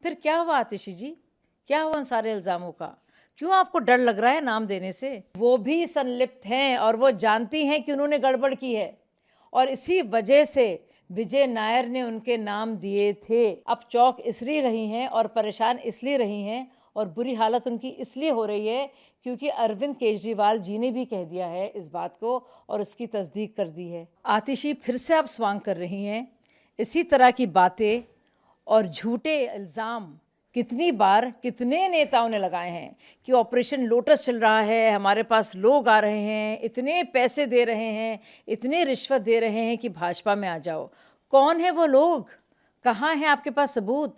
फिर क्या हुआ आतिशी जी? क्या हुआ उन सारे इल्ज़ामों का? क्यों आपको डर लग रहा है नाम देने से? वो भी संलिप्त हैं और वो जानती हैं कि उन्होंने गड़बड़ की है और इसी वजह से विजय नायर ने उनके नाम दिए थे। अब चौंक इसलिए रही हैं और परेशान इसलिए रही हैं और बुरी हालत उनकी इसलिए हो रही है क्योंकि अरविंद केजरीवाल जी ने भी कह दिया है इस बात को और उसकी तस्दीक कर दी है। आतिशी, फिर से आप स्वांग कर रही हैं। इसी तरह की बातें और झूठे इल्ज़ाम कितनी बार कितने नेताओं ने लगाए हैं कि ऑपरेशन लोटस चल रहा है, हमारे पास लोग आ रहे हैं, इतने पैसे दे रहे हैं, इतने रिश्वत दे रहे हैं कि भाजपा में आ जाओ। कौन है वो लोग? कहाँ हैं आपके पास सबूत?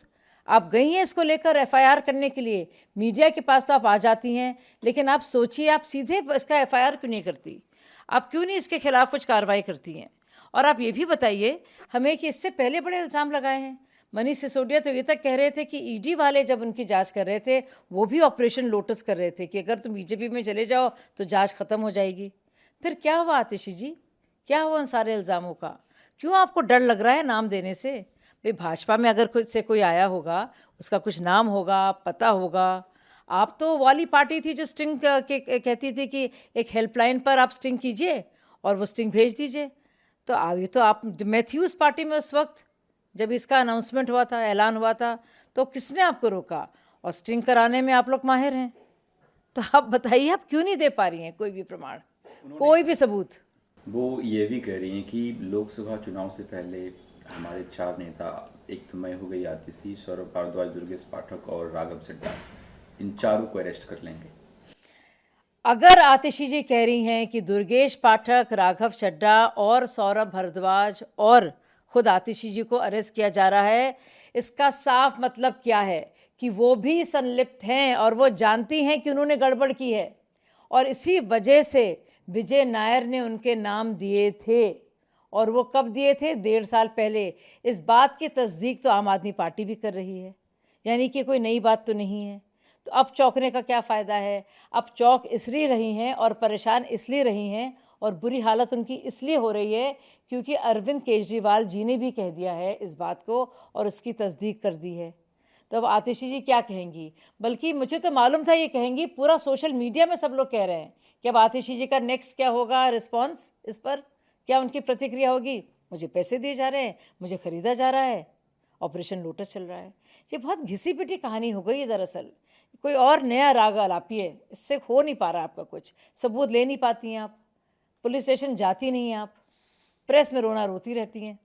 आप गई हैं इसको लेकर एफआईआर करने के लिए, मीडिया के पास तो आप आ जाती हैं, लेकिन आप सोचिए आप सीधे इसका एफआईआर क्यों नहीं करती? आप क्यों नहीं इसके खिलाफ कुछ कार्रवाई करती हैं? और आप ये भी बताइए हमें कि इससे पहले बड़े इल्ज़ाम लगाए हैं। मनीष सिसोदिया तो ये तक कह रहे थे कि ईडी वाले जब उनकी जांच कर रहे थे वो भी ऑपरेशन लोटस कर रहे थे कि अगर तुम बीजेपी में चले जाओ तो जांच खत्म हो जाएगी। फिर क्या हुआ आतिशी जी? क्या हुआ उन सारे इल्ज़ामों का? क्यों आपको डर लग रहा है नाम देने से? भाई भाजपा में अगर कोई आया होगा, उसका कुछ नाम होगा, पता होगा। आप तो वाली पार्टी थी जो स्टिंग कहती थी कि एक हेल्पलाइन पर आप स्टिंग कीजिए और वो स्टिंग भेज दीजिए। तो अभी तो आप, मैं थी उस पार्टी में उस वक्त जब इसका अनाउंसमेंट हुआ था, ऐलान हुआ था, तो किसने आपको रोका? और स्टिंग कराने में आप लोग माहिर हैं। तो आप बताइए आप क्यों नहीं दे पा रही हैं कोई भी प्रमाण, कोई भी सबूत? वो ये भी कह रही हैं कि लोकसभा चुनाव से पहले हमारे 4 नेता, एक तो मैं हो गई आतिशी, सौरभ भारद्वाज, दुर्गेश पाठक और राघव चड्ढा, इन चारों को अरेस्ट कर लेंगे। अगर आतिशी जी कह रही हैं कि दुर्गेश पाठक, राघव चड्ढा और सौरभ भारद्वाज और खुद आतिशी जी को अरेस्ट किया जा रहा है, इसका साफ मतलब क्या है कि वो भी संलिप्त हैं और वो जानती हैं कि उन्होंने गड़बड़ की है और इसी वजह से विजय नायर ने उनके नाम दिए थे। और वो कब दिए थे? 1.5 साल पहले। इस बात की तस्दीक तो आम आदमी पार्टी भी कर रही है, यानी कि कोई नई बात तो नहीं है। तो अब चौंकने का क्या फ़ायदा है? अब चौंक इसलिए रही हैं और परेशान इसलिए रही हैं और बुरी हालत उनकी इसलिए हो रही है क्योंकि अरविंद केजरीवाल जी ने भी कह दिया है इस बात को और उसकी तस्दीक कर दी है। तो अब आतिशी जी क्या कहेंगी? बल्कि मुझे तो मालूम था ये कहेंगी, पूरा सोशल मीडिया में सब लोग कह रहे हैं कि अब आतिशी जी का नेक्स्ट क्या होगा रिस्पॉन्स इस पर, क्या उनकी प्रतिक्रिया होगी? मुझे पैसे दिए जा रहे हैं, मुझे खरीदा जा रहा है, ऑपरेशन लोटस चल रहा है। ये बहुत घिसी-पिटी कहानी हो गई है दरअसल। कोई और नया राग आलापिए, इससे हो नहीं पा रहा आपका कुछ। सबूत ले नहीं पाती हैं आप, पुलिस स्टेशन जाती नहीं हैं आप, प्रेस में रोना रोती रहती हैं।